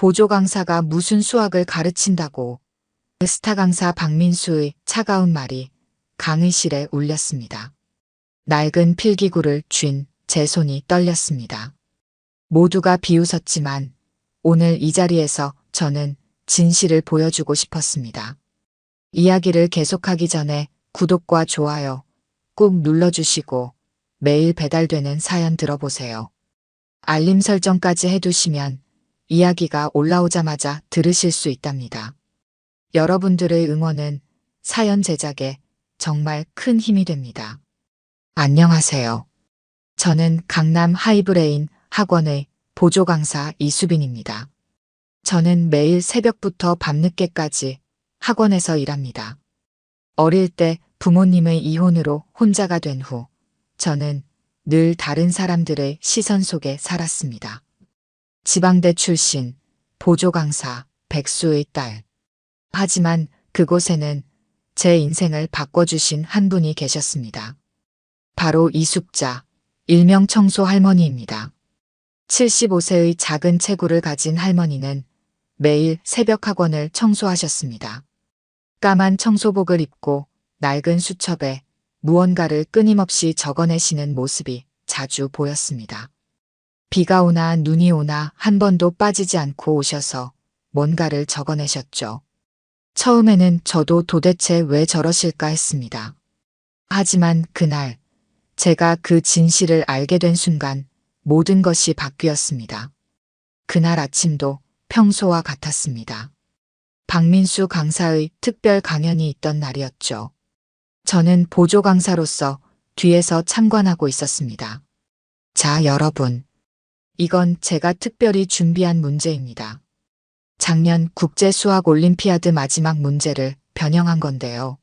보조 강사가 무슨 수학을 가르친다고. 스타 강사 박민수의 차가운 말이 강의실에 울렸습니다. 낡은 필기구를 쥔 제 손이 떨렸습니다. 모두가 비웃었지만 오늘 이 자리에서 저는 진실을 보여주고 싶었습니다. 이야기를 계속하기 전에 구독과 좋아요 꾹 눌러주시고 매일 배달되는 사연 들어보세요. 알림 설정까지 해두시면 이야기가 올라오자마자 들으실 수 있답니다. 여러분들의 응원은 사연 제작에 정말 큰 힘이 됩니다. 안녕하세요. 저는 강남 하이브레인 학원의 보조 강사 이수빈입니다. 저는 매일 새벽부터 밤늦게까지 학원에서 일합니다. 어릴 때 부모님의 이혼으로 혼자가 된 후 저는 늘 다른 사람들의 시선 속에 살았습니다. 지방대 출신, 보조 강사, 백수의 딸. 하지만 그곳에는 제 인생을 바꿔주신 한 분이 계셨습니다. 바로 이숙자, 일명 청소 할머니입니다. 75세의 작은 체구를 가진 할머니는 매일 새벽 학원을 청소하셨습니다. 까만 청소복을 입고 낡은 수첩에 무언가를 끊임없이 적어내시는 모습이 자주 보였습니다. 비가 오나 눈이 오나 한 번도 빠지지 않고 오셔서 뭔가를 적어내셨죠. 처음에는 저도 도대체 왜 저러실까 했습니다. 하지만 그날 제가 그 진실을 알게 된 순간 모든 것이 바뀌었습니다. 그날 아침도 평소와 같았습니다. 박민수 강사의 특별 강연이 있던 날이었죠. 저는 보조 강사로서 뒤에서 참관하고 있었습니다. 자, 여러분. 이건 제가 특별히 준비한 문제입니다. 작년 국제수학올림피아드 마지막 문제를 변형한 건데요.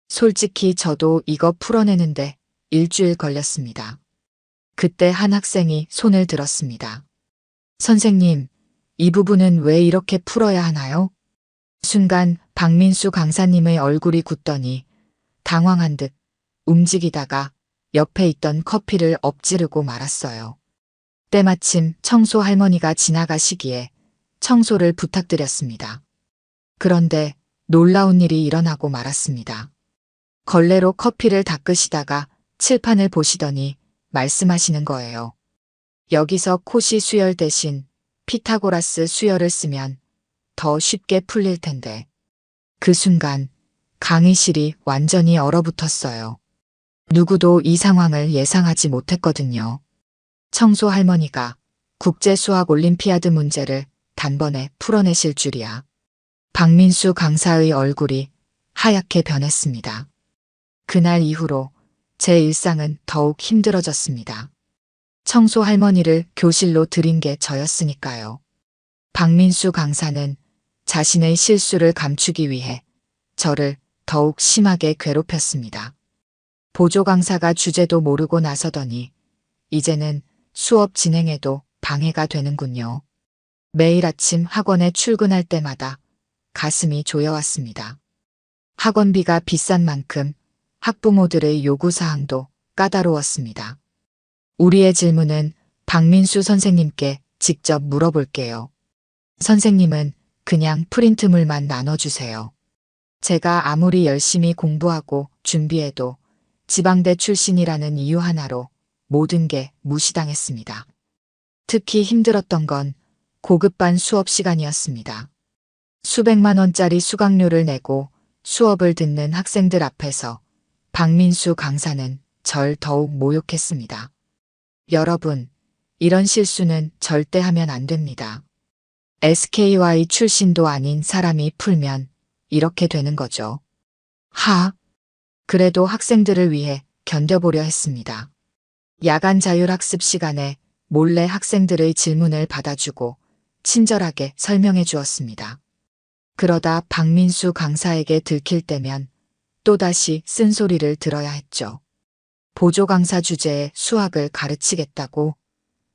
솔직히 저도 이거 풀어내는데 일주일 걸렸습니다. 그때 한 학생이 손을 들었습니다. 선생님, 이 부분은 왜 이렇게 풀어야 하나요? 순간 박민수 강사님의 얼굴이 굳더니 당황한 듯 움직이다가 옆에 있던 커피를 엎지르고 말았어요. 때마침 청소 할머니가 지나가시기에 청소를 부탁드렸습니다. 그런데 놀라운 일이 일어나고 말았습니다. 걸레로 커피를 닦으시다가 칠판을 보시더니 말씀하시는 거예요. 여기서 코시 수열 대신 피타고라스 수열을 쓰면 더 쉽게 풀릴 텐데. 그 순간 강의실이 완전히 얼어붙었어요. 누구도 이 상황을 예상하지 못했거든요. 청소 할머니가 국제수학올림피아드 문제를 단번에 풀어내실 줄이야. 박민수 강사의 얼굴이 하얗게 변했습니다. 그날 이후로 제 일상은 더욱 힘들어졌습니다. 청소 할머니를 교실로 들인 게 저였으니까요. 박민수 강사는 자신의 실수를 감추기 위해 저를 더욱 심하게 괴롭혔습니다. 보조 강사가 주제도 모르고 나서더니 이제는 수업 진행에도 방해가 되는군요. 매일 아침 학원에 출근할 때마다 가슴이 조여왔습니다. 학원비가 비싼 만큼 학부모들의 요구사항도 까다로웠습니다. 우리의 질문은 박민수 선생님께 직접 물어볼게요. 선생님은 그냥 프린트물만 나눠주세요. 제가 아무리 열심히 공부하고 준비해도 지방대 출신이라는 이유 하나로 모든 게 무시당했습니다. 특히 힘들었던 건 고급반 수업 시간이었습니다. 수백만 원짜리 수강료를 내고 수업을 듣는 학생들 앞에서 박민수 강사는 절 더욱 모욕했습니다. 여러분, 이런 실수는 절대 하면 안 됩니다. SKY 출신도 아닌 사람이 풀면 이렇게 되는 거죠. 그래도 학생들을 위해 견뎌보려 했습니다. 야간 자율학습 시간에 몰래 학생들의 질문을 받아주고 친절하게 설명해 주었습니다. 그러다 박민수 강사에게 들킬 때면 또다시 쓴소리를 들어야 했죠. 보조 강사 주제에 수학을 가르치겠다고?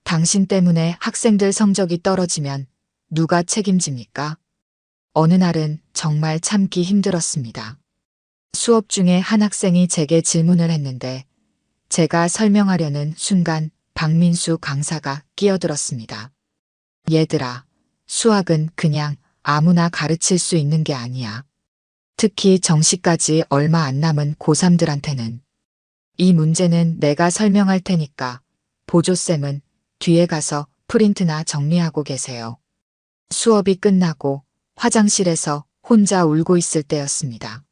당신 때문에 학생들 성적이 떨어지면 누가 책임집니까? 어느 날은 정말 참기 힘들었습니다. 수업 중에 한 학생이 제게 질문을 했는데 제가 설명하려는 순간 박민수 강사가 끼어들었습니다. 얘들아, 수학은 그냥 아무나 가르칠 수 있는 게 아니야. 특히 정시까지 얼마 안 남은 고3들한테는. 이 문제는 내가 설명할 테니까 보조쌤은 뒤에 가서 프린트나 정리하고 계세요. 수업이 끝나고 화장실에서 혼자 울고 있을 때였습니다.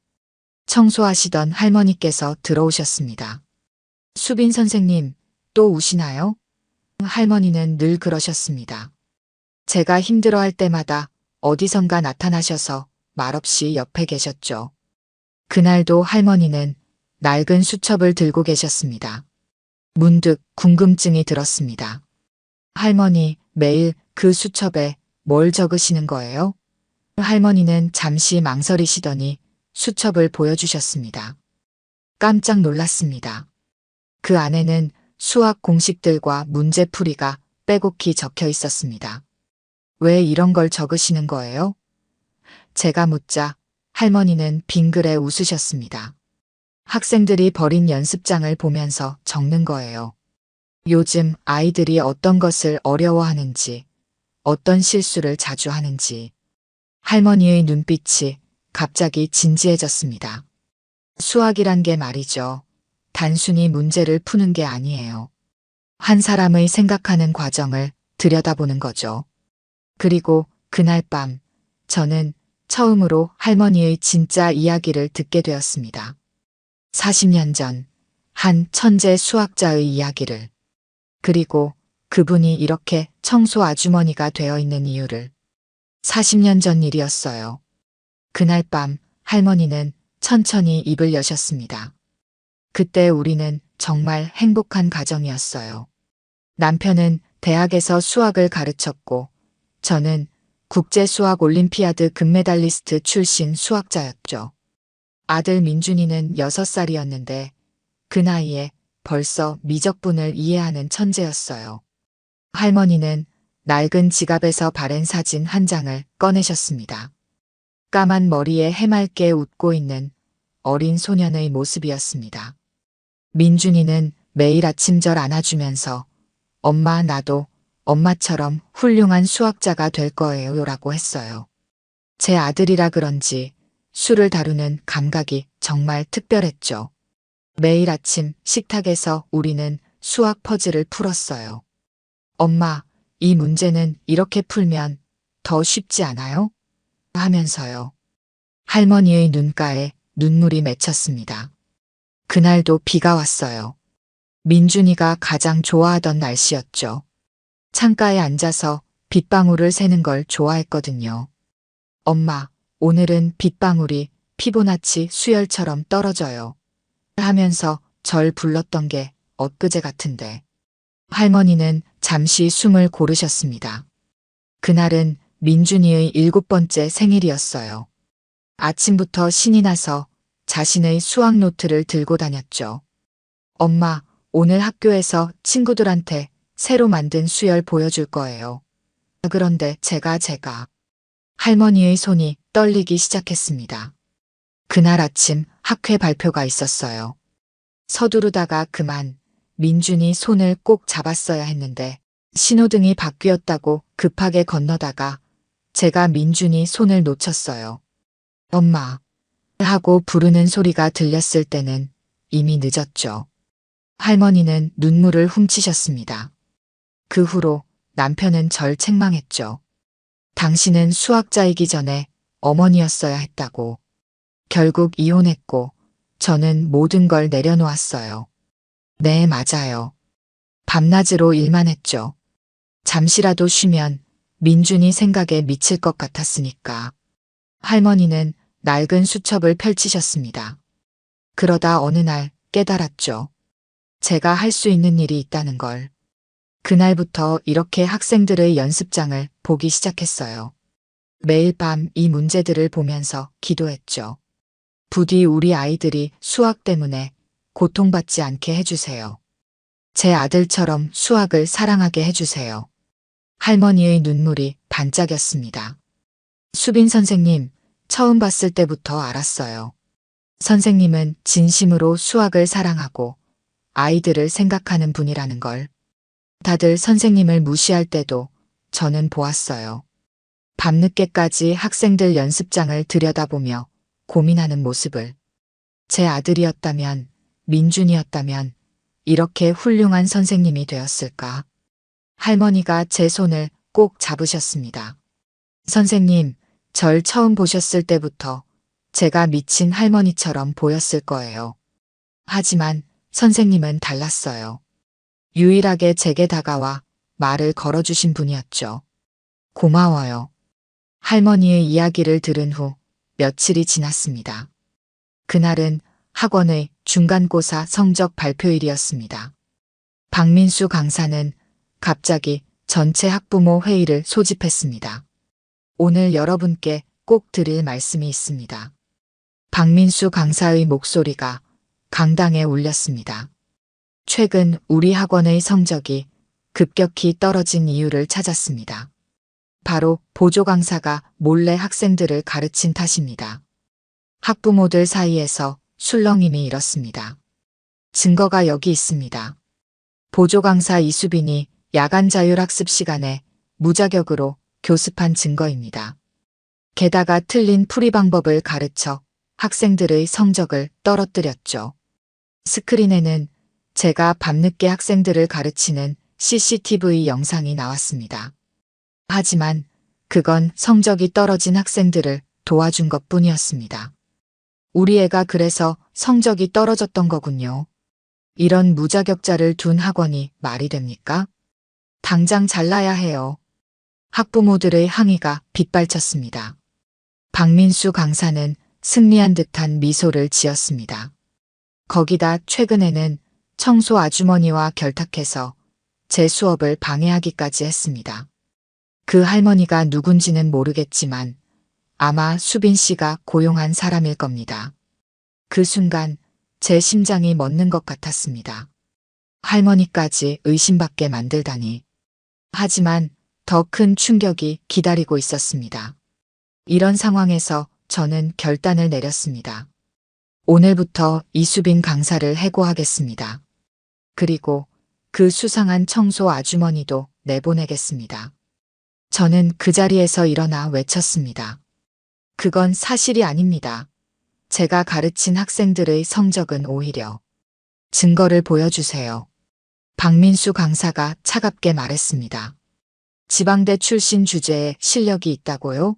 청소하시던 할머니께서 들어오셨습니다. 수빈 선생님, 또 우시나요? 할머니는 늘 그러셨습니다. 제가 힘들어할 때마다 어디선가 나타나셔서 말없이 옆에 계셨죠. 그날도 할머니는 낡은 수첩을 들고 계셨습니다. 문득 궁금증이 들었습니다. 할머니, 매일 그 수첩에 뭘 적으시는 거예요? 할머니는 잠시 망설이시더니 수첩을 보여주셨습니다. 깜짝 놀랐습니다. 그 안에는 수학 공식들과 문제풀이가 빼곡히 적혀 있었습니다. 왜 이런 걸 적으시는 거예요? 제가 묻자 할머니는 빙그레 웃으셨습니다. 학생들이 버린 연습장을 보면서 적는 거예요. 요즘 아이들이 어떤 것을 어려워하는지, 어떤 실수를 자주 하는지. 할머니의 눈빛이 갑자기 진지해졌습니다. 수학이란 게 말이죠. 단순히 문제를 푸는 게 아니에요. 한 사람의 생각하는 과정을 들여다보는 거죠. 그리고 그날 밤 저는 처음으로 할머니의 진짜 이야기를 듣게 되었습니다. 40년 전 한 천재 수학자의 이야기를. 그리고 그분이 이렇게 청소 아주머니가 되어 있는 이유를. 40년 전 일이었어요. 그날 밤 할머니는 천천히 입을 여셨습니다. 그때 우리는 정말 행복한 가정이었어요. 남편은 대학에서 수학을 가르쳤고 저는 국제수학 올림피아드 금메달리스트 출신 수학자였죠. 아들 민준이는 6살이었는데 그 나이에 벌써 미적분을 이해하는 천재였어요. 할머니는 낡은 지갑에서 바랜 사진 한 장을 꺼내셨습니다. 까만 머리에 해맑게 웃고 있는 어린 소년의 모습이었습니다. 민준이는 매일 아침 절 안아주면서 엄마 나도 엄마처럼 훌륭한 수학자가 될 거예요 라고 했어요. 제 아들이라 그런지 수를 다루는 감각이 정말 특별했죠. 매일 아침 식탁에서 우리는 수학 퍼즐을 풀었어요. 엄마, 이 문제는 이렇게 풀면 더 쉽지 않아요? 하면서요. 할머니의 눈가에 눈물이 맺혔습니다. 그날도 비가 왔어요. 민준이가 가장 좋아하던 날씨였죠. 창가에 앉아서 빗방울을 새는 걸 좋아했거든요. 엄마, 오늘은 빗방울이 피보나치 수열처럼 떨어져요. 하면서 절 불렀던 게 엊그제 같은데. 할머니는 잠시 숨을 고르셨습니다. 그날은 민준이의 7번째 생일이었어요. 아침부터 신이 나서 자신의 수학 노트를 들고 다녔죠. 엄마, 오늘 학교에서 친구들한테 새로 만든 수열 보여줄 거예요. 그런데 제가 할머니의 손이 떨리기 시작했습니다. 그날 아침 학회 발표가 있었어요. 서두르다가 그만 민준이 손을 꼭 잡았어야 했는데 신호등이 바뀌었다고 급하게 건너다가 제가 민준이 손을 놓쳤어요. 엄마 하고 부르는 소리가 들렸을 때는 이미 늦었죠. 할머니는 눈물을 훔치셨습니다. 그 후로 남편은 절 책망했죠. 당신은 수학자이기 전에 어머니였어야 했다고. 결국 이혼했고 저는 모든 걸 내려놓았어요. 네, 맞아요. 밤낮으로 일만 했죠. 잠시라도 쉬면 민준이 생각에 미칠 것 같았으니까. 할머니는 낡은 수첩을 펼치셨습니다. 그러다 어느 날 깨달았죠. 제가 할 수 있는 일이 있다는 걸. 그날부터 이렇게 학생들의 연습장을 보기 시작했어요. 매일 밤 이 문제들을 보면서 기도했죠. 부디 우리 아이들이 수학 때문에 고통받지 않게 해주세요. 제 아들처럼 수학을 사랑하게 해주세요. 할머니의 눈물이 반짝였습니다. 수빈 선생님, 처음 봤을 때부터 알았어요. 선생님은 진심으로 수학을 사랑하고 아이들을 생각하는 분이라는 걸. 다들 선생님을 무시할 때도 저는 보았어요. 밤늦게까지 학생들 연습장을 들여다보며 고민하는 모습을. 제 아들이었다면, 민준이었다면 이렇게 훌륭한 선생님이 되었을까? 할머니가 제 손을 꼭 잡으셨습니다. 선생님, 절 처음 보셨을 때부터 제가 미친 할머니처럼 보였을 거예요. 하지만 선생님은 달랐어요. 유일하게 제게 다가와 말을 걸어주신 분이었죠. 고마워요. 할머니의 이야기를 들은 후 며칠이 지났습니다. 그날은 학원의 중간고사 성적 발표일이었습니다. 박민수 강사는 갑자기 전체 학부모 회의를 소집했습니다. 오늘 여러분께 꼭 드릴 말씀이 있습니다. 박민수 강사의 목소리가 강당에 울렸습니다. 최근 우리 학원의 성적이 급격히 떨어진 이유를 찾았습니다. 바로 보조 강사가 몰래 학생들을 가르친 탓입니다. 학부모들 사이에서 술렁임이 일었습니다. 증거가 여기 있습니다. 보조 강사 이수빈이 야간 자율학습 시간에 무자격으로 교습한 증거입니다. 게다가 틀린 풀이 방법을 가르쳐 학생들의 성적을 떨어뜨렸죠. 스크린에는 제가 밤늦게 학생들을 가르치는 CCTV 영상이 나왔습니다. 하지만 그건 성적이 떨어진 학생들을 도와준 것뿐이었습니다. 우리 애가 그래서 성적이 떨어졌던 거군요. 이런 무자격자를 둔 학원이 말이 됩니까? 당장 잘라야 해요. 학부모들의 항의가 빗발쳤습니다. 박민수 강사는 승리한 듯한 미소를 지었습니다. 거기다 최근에는 청소 아주머니와 결탁해서 제 수업을 방해하기까지 했습니다. 그 할머니가 누군지는 모르겠지만 아마 수빈 씨가 고용한 사람일 겁니다. 그 순간 제 심장이 멎는 것 같았습니다. 할머니까지 의심받게 만들다니. 하지만 더 큰 충격이 기다리고 있었습니다. 이런 상황에서 저는 결단을 내렸습니다. 오늘부터 이수빈 강사를 해고하겠습니다. 그리고 그 수상한 청소 아주머니도 내보내겠습니다. 저는 그 자리에서 일어나 외쳤습니다. 그건 사실이 아닙니다. 제가 가르친 학생들의 성적은 오히려. 증거를 보여주세요. 박민수 강사가 차갑게 말했습니다. 지방대 출신 주제에 실력이 있다고요?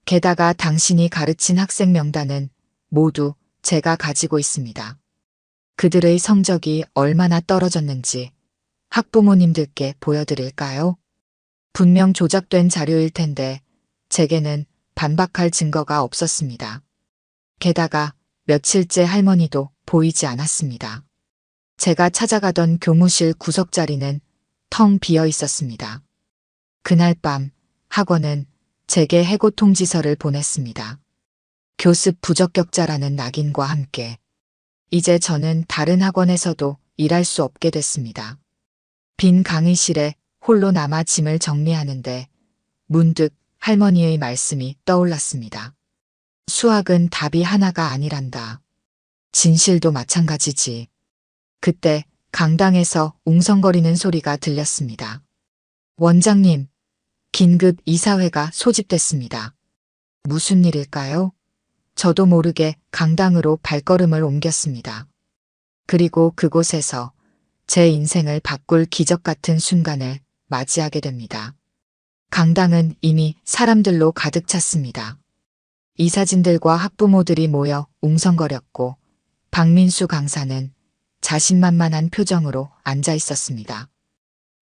게다가 당신이 가르친 학생 명단은 모두 제가 가지고 있습니다. 그들의 성적이 얼마나 떨어졌는지 학부모님들께 보여드릴까요? 분명 조작된 자료일 텐데 제게는 반박할 증거가 없었습니다. 게다가 며칠째 할머니도 보이지 않았습니다. 제가 찾아가던 교무실 구석 자리는 텅 비어 있었습니다. 그날 밤 학원은 제게 해고 통지서를 보냈습니다. 교습 부적격자라는 낙인과 함께. 이제 저는 다른 학원에서도 일할 수 없게 됐습니다. 빈 강의실에 홀로 남아 짐을 정리하는데 문득 할머니의 말씀이 떠올랐습니다. 수학은 답이 하나가 아니란다. 진실도 마찬가지지. 그때 강당에서 웅성거리는 소리가 들렸습니다. 원장님, 긴급 이사회가 소집됐습니다. 무슨 일일까요? 저도 모르게 강당으로 발걸음을 옮겼습니다. 그리고 그곳에서 제 인생을 바꿀 기적 같은 순간을 맞이하게 됩니다. 강당은 이미 사람들로 가득 찼습니다. 이사진들과 학부모들이 모여 웅성거렸고 박민수 강사는 자신만만한 표정으로 앉아 있었습니다.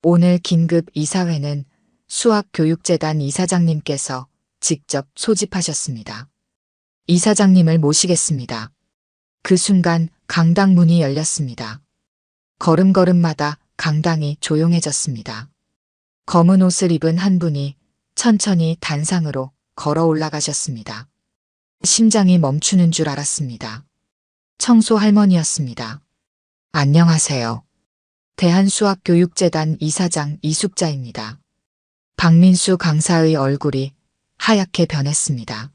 오늘 긴급 이사회는 수학교육재단 이사장님께서 직접 소집하셨습니다. 이사장님을 모시겠습니다. 그 순간 강당 문이 열렸습니다. 걸음걸음마다 강당이 조용해졌습니다. 검은 옷을 입은 한 분이 천천히 단상으로 걸어 올라가셨습니다. 심장이 멈추는 줄 알았습니다. 청소 할머니였습니다. 안녕하세요. 대한수학교육재단 이사장 이숙자입니다. 박민수 강사의 얼굴이 하얗게 변했습니다.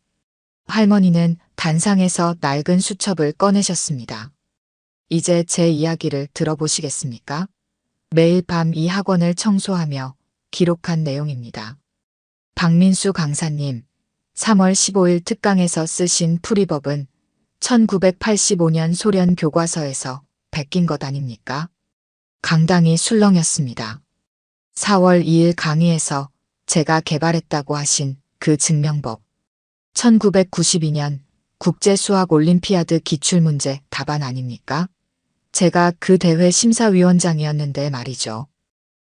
할머니는 단상에서 낡은 수첩을 꺼내셨습니다. 이제 제 이야기를 들어보시겠습니까? 매일 밤 이 학원을 청소하며 기록한 내용입니다. 박민수 강사님, 3월 15일 특강에서 쓰신 풀이법은 1985년 소련 교과서에서 베낀 것 아닙니까? 강당이 술렁였습니다. 4월 2일 강의에서 제가 개발했다고 하신 그 증명법. 1992년 국제수학올림피아드 기출문제 답안 아닙니까? 제가 그 대회 심사위원장이었는데 말이죠.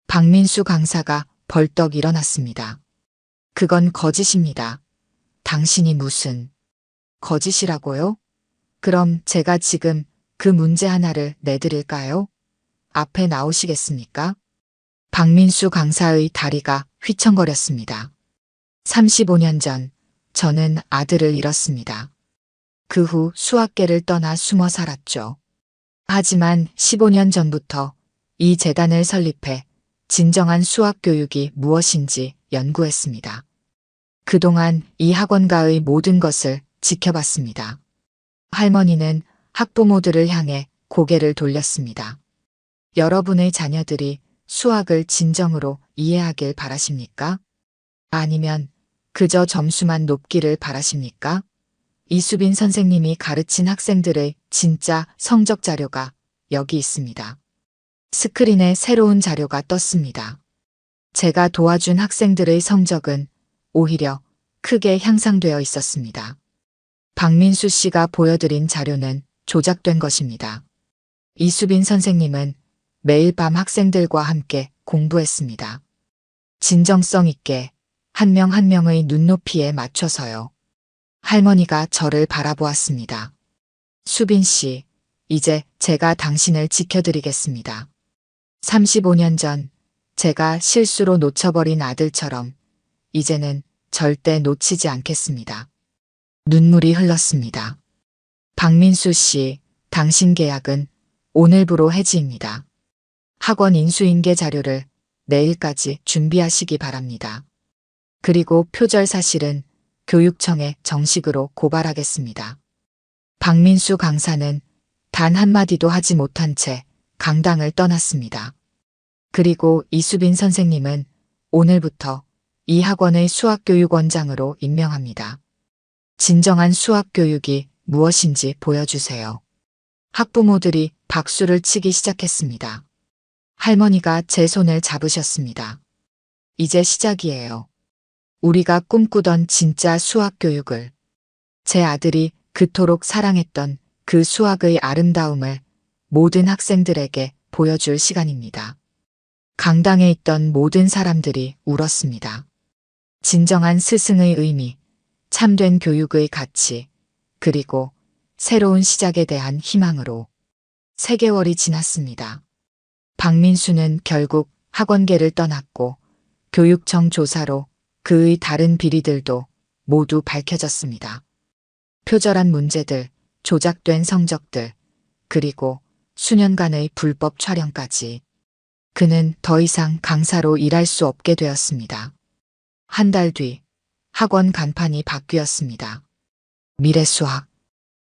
박민수 강사가 벌떡 일어났습니다. 그건 거짓입니다. 당신이 무슨 거짓이라고요? 그럼 제가 지금 그 문제 하나를 내드릴까요? 앞에 나오시겠습니까? 박민수 강사의 다리가 휘청거렸습니다. 35년 전 저는 아들을 잃었습니다. 그 후 수학계를 떠나 숨어 살았죠. 하지만 15년 전부터 이 재단을 설립해 진정한 수학 교육이 무엇인지 연구했습니다. 그동안 이 학원가의 모든 것을 지켜봤습니다. 할머니는 학부모들을 향해 고개를 돌렸습니다. 여러분의 자녀들이 수학을 진정으로 이해하길 바라십니까? 아니면 그저 점수만 높기를 바라십니까? 이수빈 선생님이 가르친 학생들의 진짜 성적 자료가 여기 있습니다. 스크린에 새로운 자료가 떴습니다. 제가 도와준 학생들의 성적은 오히려 크게 향상되어 있었습니다. 박민수 씨가 보여드린 자료는 조작된 것입니다. 이수빈 선생님은 매일 밤 학생들과 함께 공부했습니다. 진정성 있게 한 명 한 명의 눈높이에 맞춰서요. 할머니가 저를 바라보았습니다. 수빈 씨, 이제 제가 당신을 지켜드리겠습니다. 35년 전 제가 실수로 놓쳐버린 아들처럼 이제는 절대 놓치지 않겠습니다. 눈물이 흘렀습니다. 박민수 씨, 당신 계약은 오늘부로 해지입니다. 학원 인수인계 자료를 내일까지 준비하시기 바랍니다. 그리고 표절 사실은 교육청에 정식으로 고발하겠습니다. 박민수 강사는 단 한마디도 하지 못한 채 강당을 떠났습니다. 그리고 이수빈 선생님은 오늘부터 이 학원의 수학교육원장으로 임명합니다. 진정한 수학교육이 무엇인지 보여주세요. 학부모들이 박수를 치기 시작했습니다. 할머니가 제 손을 잡으셨습니다. 이제 시작이에요. 우리가 꿈꾸던 진짜 수학교육을, 제 아들이 그토록 사랑했던 그 수학의 아름다움을 모든 학생들에게 보여줄 시간입니다. 강당에 있던 모든 사람들이 울었습니다. 진정한 스승의 의미, 참된 교육의 가치, 그리고 새로운 시작에 대한 희망으로 3개월이 지났습니다. 박민수는 결국 학원계를 떠났고 교육청 조사로 그의 다른 비리들도 모두 밝혀졌습니다. 표절한 문제들, 조작된 성적들, 그리고 수년간의 불법 촬영까지. 그는 더 이상 강사로 일할 수 없게 되었습니다. 한 달 뒤 학원 간판이 바뀌었습니다. 미래수학.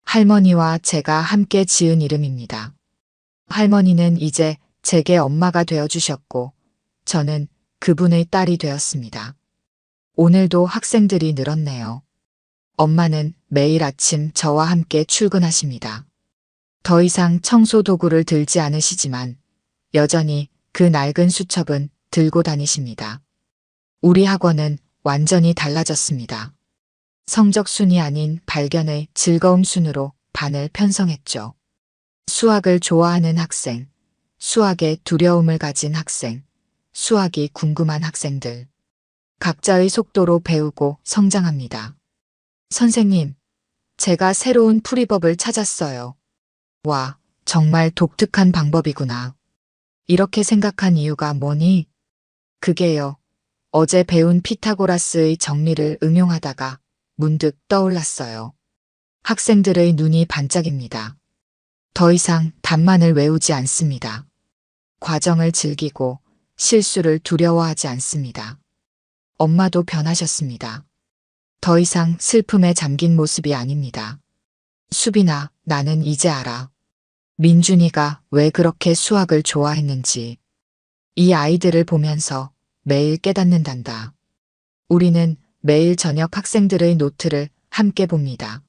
할머니와 제가 함께 지은 이름입니다. 할머니는 이제 제게 엄마가 되어주셨고 저는 그분의 딸이 되었습니다. 오늘도 학생들이 늘었네요. 엄마는 매일 아침 저와 함께 출근하십니다. 더 이상 청소 도구를 들지 않으시지만 여전히 그 낡은 수첩은 들고 다니십니다. 우리 학원은 완전히 달라졌습니다. 성적순이 아닌 발견의 즐거움 순으로 반을 편성했죠. 수학을 좋아하는 학생, 수학에 두려움을 가진 학생, 수학이 궁금한 학생들. 각자의 속도로 배우고 성장합니다. 선생님, 제가 새로운 풀이법을 찾았어요. 와, 정말 독특한 방법이구나. 이렇게 생각한 이유가 뭐니? 그게요. 어제 배운 피타고라스의 정리를 응용하다가 문득 떠올랐어요. 학생들의 눈이 반짝입니다. 더 이상 답만을 외우지 않습니다. 과정을 즐기고 실수를 두려워하지 않습니다. 엄마도 변하셨습니다. 더 이상 슬픔에 잠긴 모습이 아닙니다. 수빈아, 나는 이제 알아. 민준이가 왜 그렇게 수학을 좋아했는지. 이 아이들을 보면서 매일 깨닫는단다. 우리는 매일 저녁 학생들의 노트를 함께 봅니다.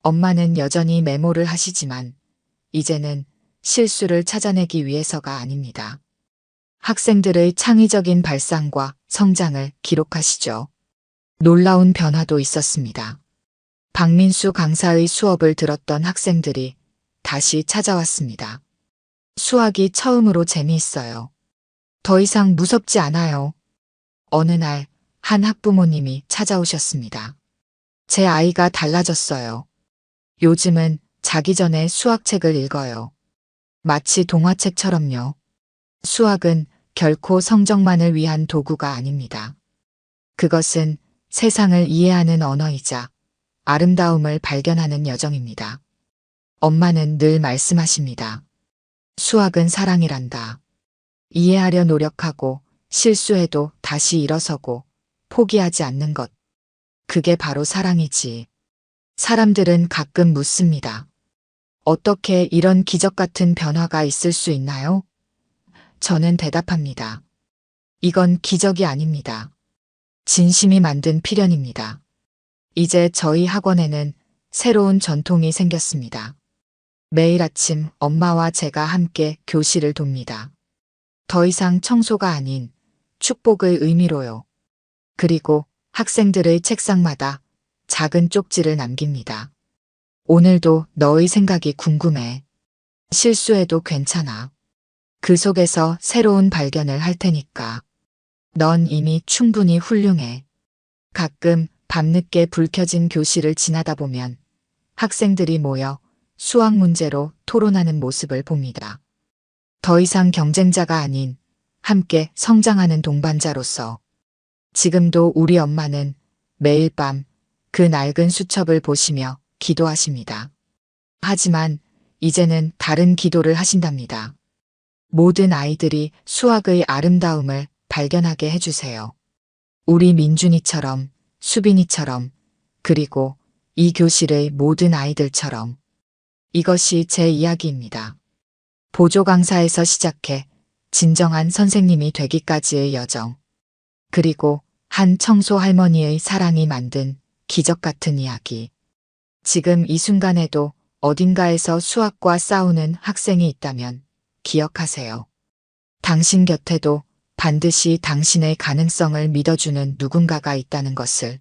엄마는 여전히 메모를 하시지만 이제는 실수를 찾아내기 위해서가 아닙니다. 학생들의 창의적인 발상과 성장을 기록하시죠. 놀라운 변화도 있었습니다. 박민수 강사의 수업을 들었던 학생들이 다시 찾아왔습니다. 수학이 처음으로 재미있어요. 더 이상 무섭지 않아요. 어느 날 한 학부모님이 찾아오셨습니다. 제 아이가 달라졌어요. 요즘은 자기 전에 수학책을 읽어요. 마치 동화책처럼요. 수학은 결코 성적만을 위한 도구가 아닙니다. 그것은 세상을 이해하는 언어이자 아름다움을 발견하는 여정입니다. 엄마는 늘 말씀하십니다. 수학은 사랑이란다. 이해하려 노력하고 실수해도 다시 일어서고 포기하지 않는 것. 그게 바로 사랑이지. 사람들은 가끔 묻습니다. 어떻게 이런 기적 같은 변화가 있을 수 있나요? 저는 대답합니다. 이건 기적이 아닙니다. 진심이 만든 필연입니다. 이제 저희 학원에는 새로운 전통이 생겼습니다. 매일 아침 엄마와 제가 함께 교실을 돕니다. 더 이상 청소가 아닌 축복의 의미로요. 그리고 학생들의 책상마다 작은 쪽지를 남깁니다. 오늘도 너의 생각이 궁금해. 실수해도 괜찮아. 그 속에서 새로운 발견을 할 테니까. 넌 이미 충분히 훌륭해. 가끔 밤늦게 불 켜진 교실을 지나다 보면 학생들이 모여 수학 문제로 토론하는 모습을 봅니다. 더 이상 경쟁자가 아닌 함께 성장하는 동반자로서 지금도 우리 엄마는 매일 밤 그 낡은 수첩을 보시며 기도하십니다. 하지만 이제는 다른 기도를 하신답니다. 모든 아이들이 수학의 아름다움을 발견하게 해주세요. 우리 민준이처럼, 수빈이처럼, 그리고 이 교실의 모든 아이들처럼. 이것이 제 이야기입니다. 보조 강사에서 시작해 진정한 선생님이 되기까지의 여정. 그리고 한 청소 할머니의 사랑이 만든 기적 같은 이야기. 지금 이 순간에도 어딘가에서 수학과 싸우는 학생이 있다면 기억하세요. 당신 곁에도 반드시 당신의 가능성을 믿어주는 누군가가 있다는 것을.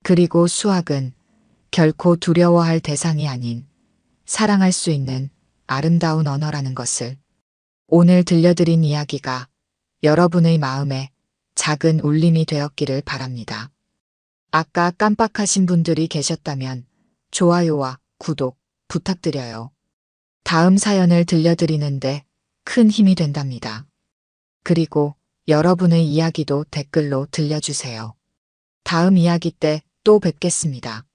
그리고 수학은 결코 두려워할 대상이 아닌 사랑할 수 있는 아름다운 언어라는 것을. 오늘 들려드린 이야기가 여러분의 마음에 작은 울림이 되었기를 바랍니다. 아까 깜빡하신 분들이 계셨다면 좋아요와 구독 부탁드려요. 다음 사연을 들려드리는데 큰 힘이 된답니다. 그리고 여러분의 이야기도 댓글로 들려주세요. 다음 이야기 때 또 뵙겠습니다.